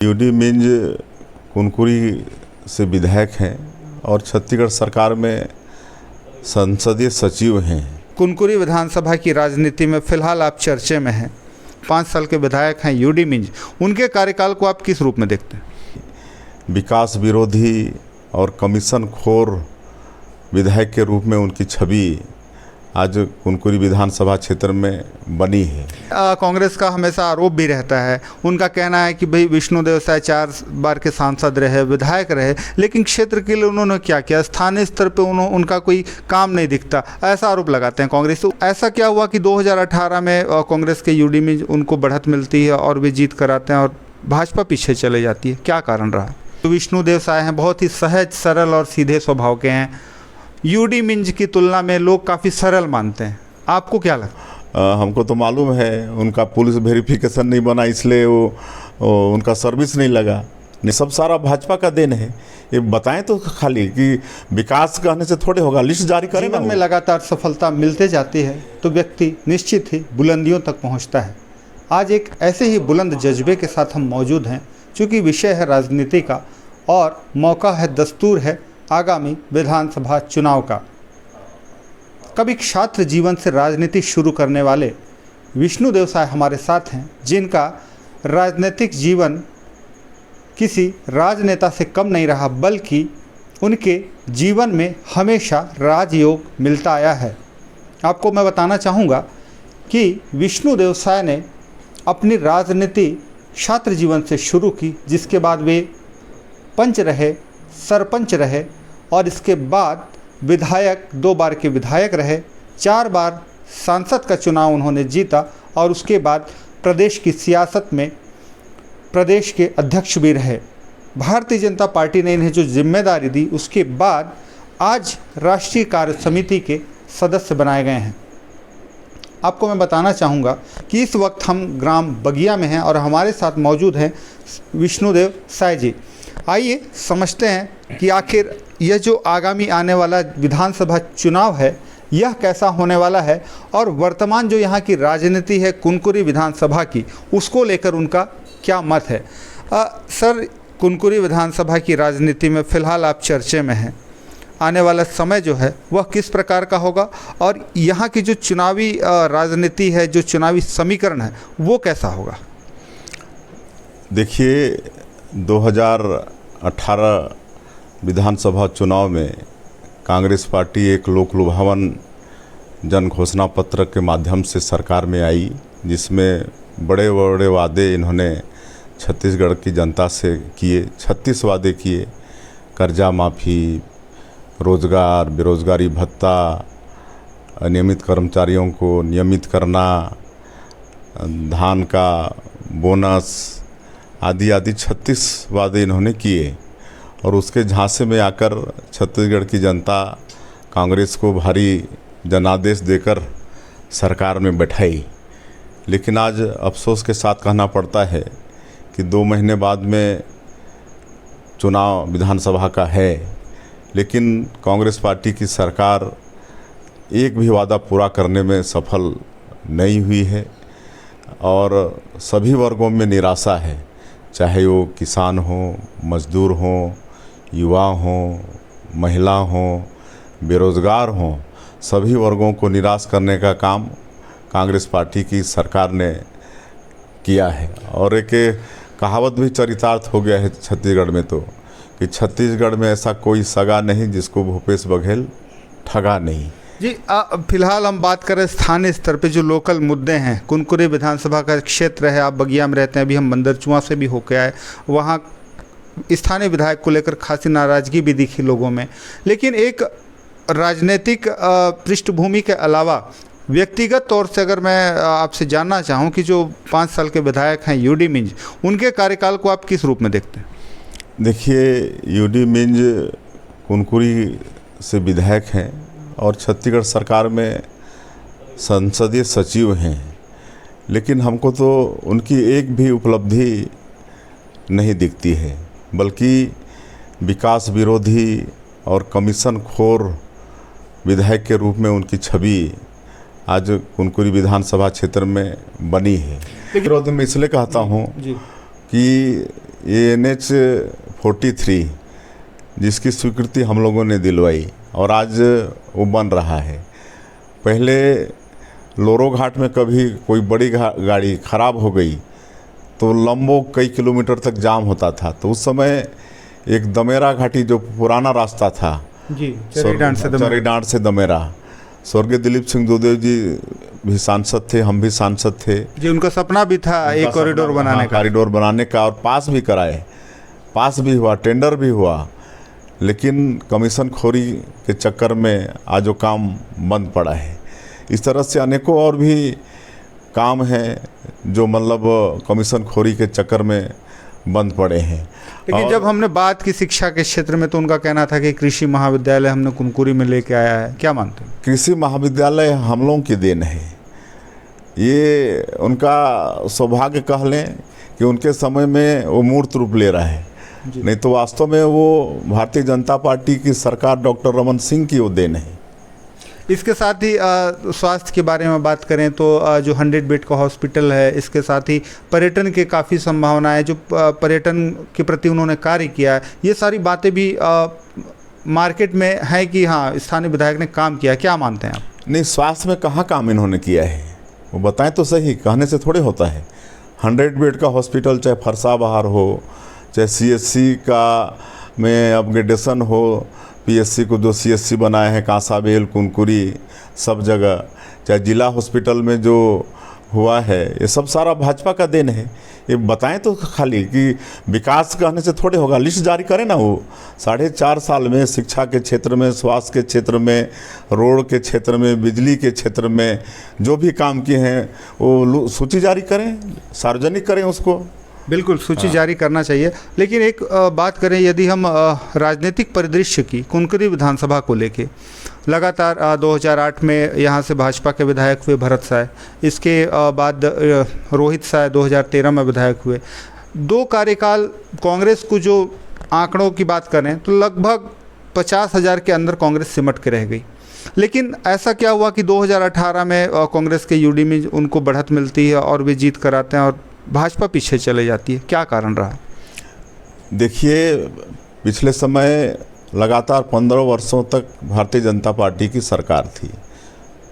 UD Minz Kunkuri से विधायक हैं और छत्तीसगढ़ सरकार में संसदीय सचिव हैं। कुनकुरी विधानसभा की राजनीति में फिलहाल आप चर्चे में हैं। 5 साल के विधायक हैं यूडी मिंज। उनके कार्यकाल को आप किस रूप में देखते हैं? विकास विरोधी और कमीशन खोर विधायक के रूप में उनकी छवि आज कुनकुरी विधानसभा क्षेत्र में बनी है। कांग्रेस का हमेशा आरोप भी रहता है, उनका कहना है कि भाई विष्णुदेव साय 4 बार के सांसद रहे, विधायक रहे, लेकिन क्षेत्र के लिए उन्होंने क्या किया? स्थानीय स्तर पे उनका कोई काम नहीं दिखता, ऐसा आरोप लगाते हैं कांग्रेस। तो ऐसा क्या हुआ कि 2018 में कांग्रेस के यूडी में उनको बढ़त मिलती है और वे जीत कराते हैं और भाजपा पीछे चले जाती है? क्या कारण रहा? तो विष्णुदेव साय हैं, बहुत ही सहज सरल और सीधे स्वभाव के हैं। यूडी मिंज की तुलना में लोग काफ़ी सरल मानते हैं, आपको क्या लगता है? हमको तो मालूम है उनका पुलिस वेरिफिकेशन नहीं बना, इसलिए वो उनका सर्विस नहीं लगा। नहीं, सब सारा भाजपा का देन है। ये बताएं तो खाली कि विकास कहने से थोड़े होगा, लिस्ट जारी करें। जीवन में लगातार सफलता मिलते जाती है तो व्यक्ति निश्चित ही बुलंदियों तक पहुंचता है। आज एक ऐसे ही बुलंद जज्बे के साथ हम मौजूद हैं, चूँकि विषय है राजनीति का और मौका है, दस्तूर है आगामी विधानसभा चुनाव का। कभी छात्र जीवन से राजनीति शुरू करने वाले विष्णुदेव साय हमारे साथ हैं, जिनका राजनीतिक जीवन किसी राजनेता से कम नहीं रहा, बल्कि उनके जीवन में हमेशा राजयोग मिलता आया है। आपको मैं बताना चाहूँगा कि विष्णुदेव साय ने अपनी राजनीति छात्र जीवन से शुरू की, जिसके बाद वे पंच रहे, सरपंच रहे और इसके बाद विधायक, 2 बार के विधायक रहे, 4 बार सांसद का चुनाव उन्होंने जीता और उसके बाद प्रदेश की सियासत में प्रदेश के अध्यक्ष भी रहे। भारतीय जनता पार्टी ने इन्हें जो जिम्मेदारी दी, उसके बाद आज राष्ट्रीय कार्य समिति के सदस्य बनाए गए हैं। आपको मैं बताना चाहूँगा कि इस वक्त हम ग्राम बगिया में हैं और हमारे साथ मौजूद हैं विष्णुदेव साय जी। आइए समझते हैं कि आखिर यह जो आगामी आने वाला विधानसभा चुनाव है यह कैसा होने वाला है और वर्तमान जो यहाँ की राजनीति है कुनकुरी विधानसभा की, उसको लेकर उनका क्या मत है। सर, कुनकुरी विधानसभा की राजनीति में फ़िलहाल आप चर्चे में हैं। आने वाला समय जो है वह किस प्रकार का होगा और यहाँ की जो चुनावी राजनीति है, जो चुनावी समीकरण है, वो कैसा होगा? देखिए, 2018 विधानसभा चुनाव में कांग्रेस पार्टी एक लोक लुभावन जन घोषणा पत्र के माध्यम से सरकार में आई, जिसमें बड़े बड़े वादे इन्होंने छत्तीसगढ़ की जनता से किए। 36 वादे किए। कर्जा माफ़ी, रोज़गार, बेरोज़गारी भत्ता, अनियमित कर्मचारियों को नियमित करना, धान का बोनस आदि आदि 36 वादे इन्होंने किए और उसके झांसे में आकर छत्तीसगढ़ की जनता कांग्रेस को भारी जनादेश देकर सरकार में बैठाई। लेकिन आज अफसोस के साथ कहना पड़ता है कि 2 महीने बाद में चुनाव विधानसभा का है, लेकिन कांग्रेस पार्टी की सरकार एक भी वादा पूरा करने में सफल नहीं हुई है और सभी वर्गों में निराशा है, चाहे वो किसान हो, मजदूर हो, युवा हो, महिला हो, बेरोज़गार हो, सभी वर्गों को निराश करने का काम कांग्रेस पार्टी की सरकार ने किया है। और एक कहावत भी चरितार्थ हो गया है छत्तीसगढ़ में तो, कि छत्तीसगढ़ में ऐसा कोई सगा नहीं जिसको भूपेश बघेल ठगा नहीं। जी, फिलहाल हम बात करें स्थानीय स्तर पे जो लोकल मुद्दे हैं। कुनकुरी विधानसभा का क्षेत्र है, आप बगिया में रहते हैं, अभी हम बंदरचुआ से भी होके आए, वहाँ स्थानीय विधायक को लेकर खासी नाराज़गी भी दिखी लोगों में। लेकिन एक राजनीतिक पृष्ठभूमि के अलावा व्यक्तिगत तौर से अगर मैं आपसे जानना चाहूँ कि जो 5 साल के विधायक हैं यूडी मिंज, उनके कार्यकाल को आप किस रूप में देखते हैं? देखिए, यूडी मिंज कुनकुरी से विधायक हैं और छत्तीसगढ़ सरकार में संसदीय सचिव हैं, लेकिन हमको तो उनकी एक भी उपलब्धि नहीं दिखती है, बल्कि विकास विरोधी और कमीशन खोर विधायक के रूप में उनकी छवि आज कुनकुरी विधानसभा क्षेत्र में बनी है। विरोध में इसलिए कहता हूँ कि ये NH-43 जिसकी स्वीकृति हम लोगों ने दिलवाई और आज वो बन रहा है। पहले लोरो घाट में कभी कोई बड़ी गाड़ी खराब हो गई तो लंबो कई किलोमीटर तक जाम होता था। तो उस समय एक दमेरा घाटी जो पुराना रास्ता था जी, चरीडांड से दमेरा, स्वर्गीय दिलीप सिंह दुदेव जी भी सांसद थे, हम भी सांसद थे जी। उनका सपना भी था एक कॉरिडोर बनाने का और पास भी कराए, पास भी हुआ, टेंडर भी हुआ, लेकिन कमीशन खोरी के चक्कर में आज वो काम बंद पड़ा है। इस तरह से अनेकों और भी काम हैं जो मतलब कमीशन खोरी के चक्कर में बंद पड़े हैं। लेकिन जब हमने बात की शिक्षा के क्षेत्र में तो उनका कहना था कि कृषि महाविद्यालय हमने कुनकुरी में लेके आया है, क्या मानते हैं? कृषि महाविद्यालय हम लोगों की देन है। ये उनका सौभाग्य कह लें कि उनके समय में वो मूर्त रूप ले रहा है, नहीं तो वास्तव में वो भारतीय जनता पार्टी की सरकार डॉक्टर रमन सिंह की वो देन है। इसके साथ ही स्वास्थ्य के बारे में बात करें तो जो 100 बेड का हॉस्पिटल है, इसके साथ ही पर्यटन के काफ़ी संभावनाएं, जो पर्यटन के प्रति उन्होंने कार्य किया है, ये सारी बातें भी मार्केट में है कि हाँ स्थानीय विधायक ने काम किया। क्या मानते हैं आप? नहीं, स्वास्थ्य में कहाँ काम इन्होंने किया है वो बताएं तो सही, कहने से थोड़े होता है। 100 बेड का हॉस्पिटल चाहे फरसा बहार हो, चाहे CSC का में अपग्रेडेशन हो, PSC को जो CSC बनाए हैं कांसाबेल, कुनकुरी, सब जगह, चाहे जिला हॉस्पिटल में जो हुआ है, ये सब सारा भाजपा का देन है। ये बताएं तो खाली कि विकास कहने से थोड़े होगा, लिस्ट जारी करें ना। वो 4.5 साल में शिक्षा के क्षेत्र में, स्वास्थ्य के क्षेत्र में, रोड के क्षेत्र में, बिजली के क्षेत्र में जो भी काम किए हैं वो सूची जारी करें, सार्वजनिक करें उसको। बिल्कुल सूची जारी करना चाहिए। लेकिन एक बात करें, यदि हम राजनीतिक परिदृश्य की कुनकुरी विधानसभा को लेके, लगातार 2008 में यहाँ से भाजपा के विधायक हुए भरत साय, इसके बाद रोहित साय 2013 में विधायक हुए। 2 कार्यकाल कांग्रेस को जो आंकड़ों की बात करें तो लगभग 50,000 के अंदर कांग्रेस सिमट के रह गई। लेकिन ऐसा क्या हुआ कि 2018 में कांग्रेस के UD में उनको बढ़त मिलती है और वे जीत कर आते हैं और भाजपा पीछे चले जाती है? क्या कारण रहा? देखिए, पिछले समय लगातार 15 वर्षों तक भारतीय जनता पार्टी की सरकार थी।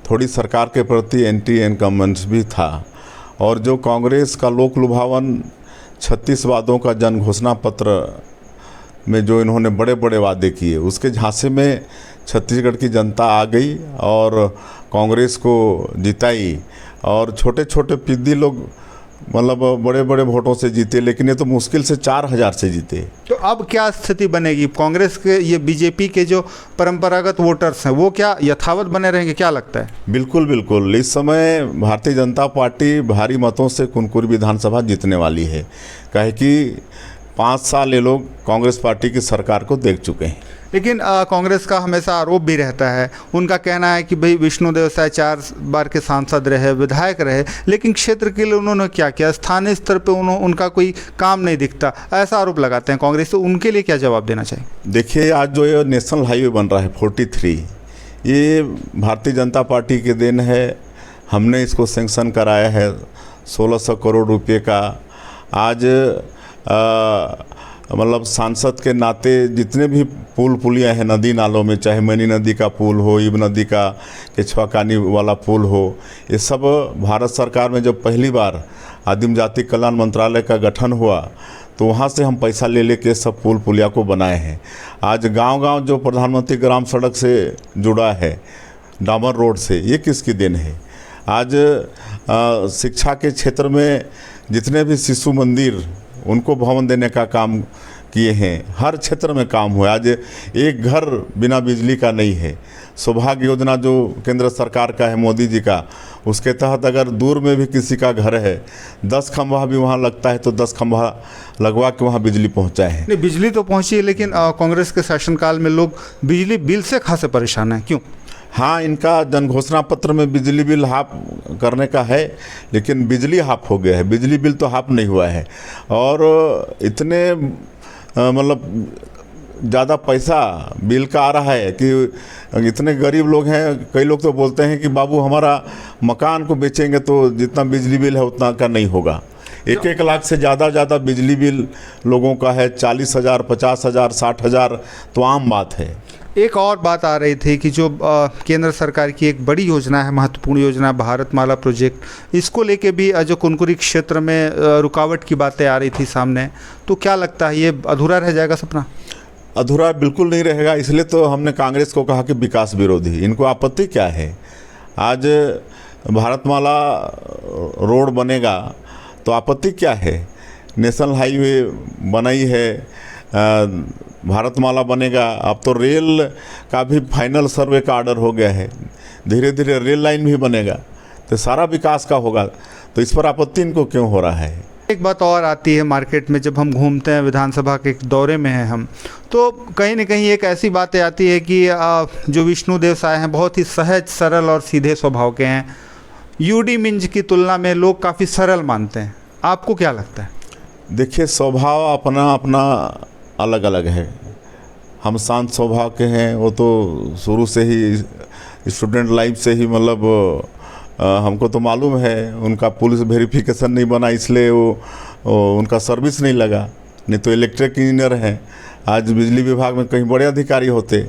थोड़ी सरकार के प्रति एंटी इनकम्बेंस भी था, और जो कांग्रेस का लोक लुभावन 36 वादों का जन घोषणा पत्र में जो इन्होंने बड़े बड़े वादे किए, उसके झांसे में छत्तीसगढ़ की जनता आ गई और कांग्रेस को जिताई। और छोटे छोटे पिद्दी लोग मतलब बड़े बड़े वोटों से जीते, लेकिन ये तो मुश्किल से 4,000 से जीते। तो अब क्या स्थिति बनेगी? कांग्रेस के ये BJP के जो परंपरागत वोटर्स हैं वो क्या यथावत बने रहेंगे, क्या लगता है? बिल्कुल बिल्कुल, इस समय भारतीय जनता पार्टी भारी मतों से कुनकुरी विधानसभा जीतने वाली है। काहे कि 5 साल ये लोग कांग्रेस पार्टी की सरकार को देख चुके हैं। लेकिन कांग्रेस का हमेशा आरोप भी रहता है, उनका कहना है कि भाई विष्णुदेव साय 4 बार के सांसद रहे, विधायक रहे, लेकिन क्षेत्र के लिए उन्होंने क्या किया? स्थानीय स्तर पे उनका कोई काम नहीं दिखता, ऐसा आरोप लगाते हैं कांग्रेस। तो उनके लिए क्या जवाब देना चाहिए? देखिए, आज जो ये नेशनल हाईवे बन रहा है 43, ये भारतीय जनता पार्टी के देन है। हमने इसको सेंक्शन कराया है 1600 करोड़ रुपये का। आज मतलब सांसद के नाते जितने भी पुल पुलियाँ हैं नदी नालों में, चाहे मैनी नदी का पुल हो, इब नदी का केछवाकानी वाला पुल हो, ये सब भारत सरकार में जब पहली बार आदिम जाति कल्याण मंत्रालय का गठन हुआ तो वहाँ से हम पैसा ले लेके सब पुल पुलिया को बनाए हैं। आज गांव-गांव जो प्रधानमंत्री ग्राम सड़क से जुड़ा है, डामर रोड से, ये किसकी देन है? आज शिक्षा के क्षेत्र में जितने भी शिशु मंदिर, उनको भवन देने का काम किए हैं। हर क्षेत्र में काम हुआ। आज एक घर बिना बिजली का नहीं है। सौभाग्य योजना जो केंद्र सरकार का है, मोदी जी का, उसके तहत अगर दूर में भी किसी का घर है, 10 खंभा भी वहाँ लगता है तो 10 खंभा लगवा के वहाँ बिजली पहुँचाए हैं। नहीं, बिजली तो पहुँची है, लेकिन कांग्रेस के शासनकाल में लोग बिजली बिल से खासे परेशान हैं। क्यों? हाँ, इनका जन घोषणा पत्र में बिजली बिल हाफ करने का है, लेकिन बिजली हाफ हो गया है, बिजली बिल तो हाफ नहीं हुआ है। और इतने मतलब ज़्यादा पैसा बिल का आ रहा है कि इतने गरीब लोग हैं, कई लोग तो बोलते हैं कि बाबू हमारा मकान को बेचेंगे तो जितना बिजली बिल है उतना का नहीं होगा। 1-1 लाख से ज़्यादा बिजली बिल लोगों का है, 40,000, 50,000, 60,000 तो आम बात है। एक और बात आ रही थी कि जो केंद्र सरकार की एक बड़ी योजना है, महत्वपूर्ण योजना भारतमाला प्रोजेक्ट, इसको लेके भी जो कुनकुरी क्षेत्र में रुकावट की बातें आ रही थी सामने, तो क्या लगता है ये अधूरा रह जाएगा सपना? अधूरा बिल्कुल नहीं रहेगा। इसलिए तो हमने कांग्रेस को कहा कि विकास विरोधी, इनको आपत्ति क्या है। आज भारतमाला रोड बनेगा तो आपत्ति क्या है। नेशनल हाईवे बनाई है, भारतमाला बनेगा। अब तो रेल का भी फाइनल सर्वे का ऑर्डर हो गया है, धीरे धीरे रेल लाइन भी बनेगा, तो सारा विकास का होगा। तो इस पर आपत्ति इनको क्यों हो रहा है। एक बात और आती है मार्केट में, जब हम घूमते हैं, विधानसभा के दौरे में हैं हम, तो कहीं न कहीं एक ऐसी बातें आती है कि जो विष्णुदेव साय हैं बहुत ही सहज सरल और सीधे स्वभाव के हैं। यूडी मिंज की तुलना में लोग काफ़ी सरल मानते हैं, आपको क्या लगता है? देखिए, स्वभाव अपना अपना अलग अलग है। हम शांत स्वभाव के हैं, वो तो शुरू से ही स्टूडेंट लाइफ से ही मतलब हमको तो मालूम है उनका पुलिस वेरिफिकेशन नहीं बना, इसलिए वो उनका सर्विस नहीं लगा। नहीं तो इलेक्ट्रिक इंजीनियर हैं, आज बिजली विभाग में कहीं बड़े अधिकारी होते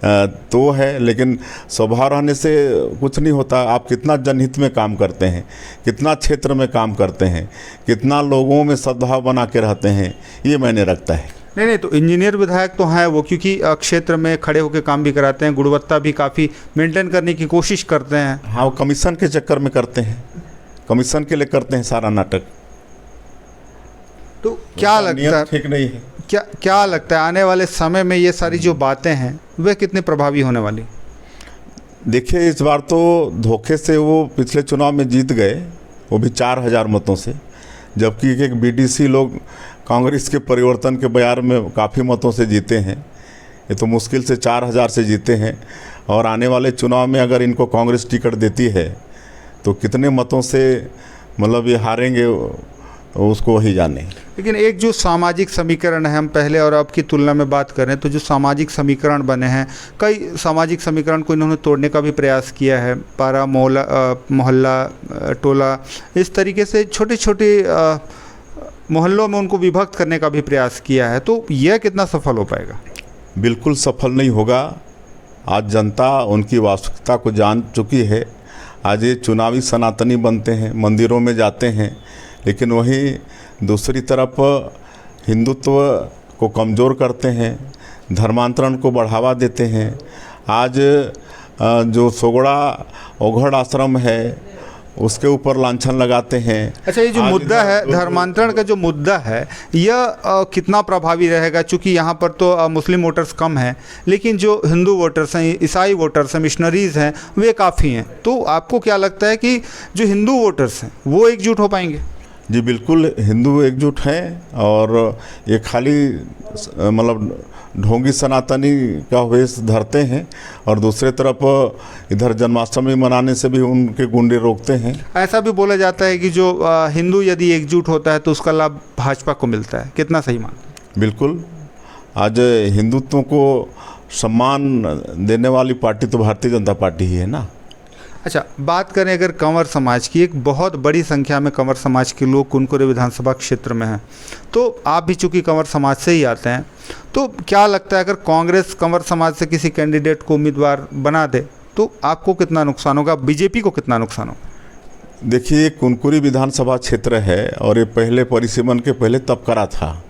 तो है। लेकिन स्वभाव रहने से कुछ नहीं होता। आप कितना जनहित में काम करते हैं, कितना क्षेत्र में काम करते हैं, कितना लोगों में सद्भाव बना के रहते हैं, ये मायने रखता है। नहीं, तो इंजीनियर विधायक तो हैं वो, क्योंकि क्षेत्र में खड़े होकर काम भी कराते हैं, गुणवत्ता भी काफ़ी मेंटेन करने की कोशिश करते हैं। हाँ, वो कमीशन के चक्कर में करते हैं, कमीशन के लिए करते हैं सारा नाटक। तो क्या लगता है, ठीक नहीं है। क्या लगता है आने वाले समय में ये सारी जो बातें हैं वे कितनी प्रभावी होने वाली? देखिए, इस बार तो धोखे से वो पिछले चुनाव में जीत गए, वो भी 4,000 मतों से, जबकि एक बीडीसी लोग कांग्रेस के परिवर्तन के बयार में काफ़ी मतों से जीते हैं। ये तो मुश्किल से 4,000 से जीते हैं। और आने वाले चुनाव में अगर इनको कांग्रेस टिकट देती है तो कितने मतों से मतलब ये हारेंगे, उसको वही जाने। लेकिन एक जो सामाजिक समीकरण है, हम पहले और अब की तुलना में बात करें तो जो सामाजिक समीकरण बने हैं, कई सामाजिक समीकरण को इन्होंने तोड़ने का भी प्रयास किया है। पारा मोहल्ला टोला, इस तरीके से छोटे छोटे मोहल्लों में उनको विभक्त करने का भी प्रयास किया है। तो यह कितना सफल हो पाएगा? बिल्कुल सफल नहीं होगा। आज जनता उनकी वास्तविकता को जान चुकी है। आज ये चुनावी सनातनी बनते हैं, मंदिरों में जाते हैं, लेकिन वहीं दूसरी तरफ हिंदुत्व को कमज़ोर करते हैं, धर्मांतरण को बढ़ावा देते हैं। आज जो सोगड़ा ओघड़ आश्रम है उसके ऊपर लांछन लगाते हैं। अच्छा, ये जो मुद्दा है, धर्मांतरण का जो मुद्दा है, यह कितना प्रभावी रहेगा? चूँकि यहाँ पर तो मुस्लिम वोटर्स कम हैं, लेकिन जो हिंदू वोटर्स हैं, ईसाई वोटर्स हैं, मिशनरीज़ हैं, वे काफ़ी हैं। तो आपको क्या लगता है कि जो हिंदू वोटर्स हैं वो एकजुट हो पाएंगे? जी बिल्कुल, हिंदू एकजुट हैं। और ये खाली मतलब ढोंगी सनातनी का वेश धरते हैं, और दूसरे तरफ इधर जन्माष्टमी मनाने से भी उनके गुंडे रोकते हैं। ऐसा भी बोला जाता है कि जो हिंदू यदि एकजुट होता है तो उसका लाभ भाजपा को मिलता है, कितना सही मान? बिल्कुल, आज हिंदुत्व को सम्मान देने वाली पार्टी तो भारतीय जनता पार्टी ही है ना। अच्छा, बात करें अगर कंवर समाज की, एक बहुत बड़ी संख्या में कंवर समाज के लोग कुनकुरी विधानसभा क्षेत्र में हैं, तो आप भी चूँकि कंवर समाज से ही आते हैं, तो क्या लगता है अगर कांग्रेस कंवर समाज से किसी कैंडिडेट को उम्मीदवार बना दे तो आपको कितना नुकसान होगा, बीजेपी को कितना नुकसान होगा? देखिए, कुनकुरी विधानसभा क्षेत्र है और ये पहले परिसीमन के पहले तबकरा था,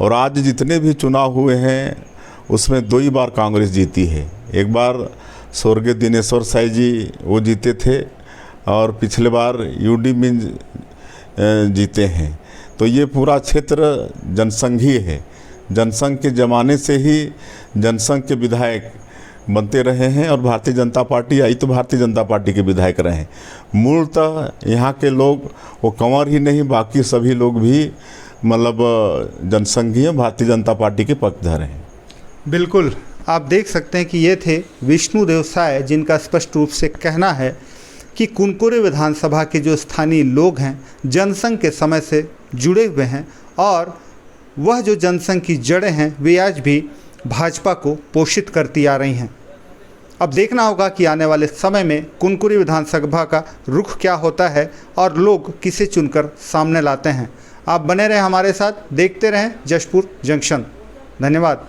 और आज जितने भी चुनाव हुए हैं उसमें 2 ही बार कांग्रेस जीती है। एक बार स्वर्गीय दिनेश्वर साय जी वो जीते थे, और पिछले बार यूडी मिंज जीते हैं। तो ये पूरा क्षेत्र जनसंघीय है। जनसंघ के ज़माने से ही जनसंघ के विधायक बनते रहे हैं, और भारतीय जनता पार्टी आई तो भारतीय जनता पार्टी के विधायक रहे हैं। मूलतः यहाँ के लोग वो कंवर ही नहीं, बाकी सभी लोग भी मतलब जनसंघीय भारतीय जनता पार्टी के पक्षधर हैं। बिल्कुल, आप देख सकते हैं कि ये थे विष्णुदेव साय, जिनका स्पष्ट रूप से कहना है कि कुनकुरी विधानसभा के जो स्थानीय लोग हैं जनसंघ के समय से जुड़े हुए हैं, और वह जो जनसंघ की जड़ें हैं वे आज भी भाजपा को पोषित करती आ रही हैं। अब देखना होगा कि आने वाले समय में कुनकुरी विधानसभा का रुख क्या होता है और लोग किसे चुनकर सामने लाते हैं। आप बने रहें हमारे साथ, देखते रहें जशपुर जंक्शन। धन्यवाद।